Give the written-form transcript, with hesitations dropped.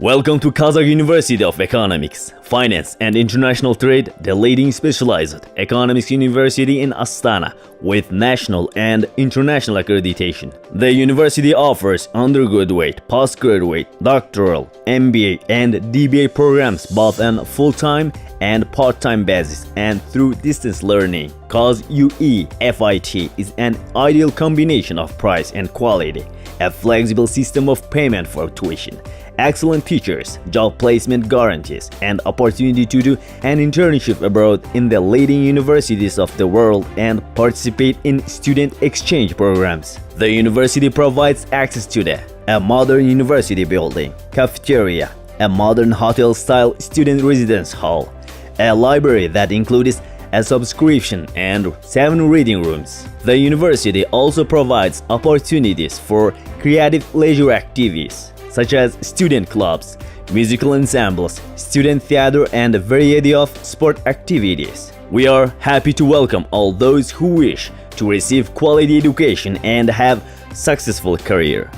Welcome to Kazakh University of Economics, Finance and International Trade, the leading specialized economics university in Astana with national and international accreditation. The university offers undergraduate, postgraduate, doctoral, MBA and DBA programs both on full-time and part-time basis and through distance learning. KazUEFIT is an ideal combination of price and quality, a flexible system of payment for tuition, excellent teachers, job placement guarantees, and opportunity to do an internship abroad in the leading universities of the world and participate in student exchange programs. The university provides access to a modern university building, cafeteria, a modern hotel-style student residence hall, a library that includes a subscription and 7 reading rooms. The university also provides opportunities for creative leisure activities such as student clubs, musical ensembles, student theater, and a variety of sport activities. We are happy to welcome all those who wish to receive quality education and have successful career.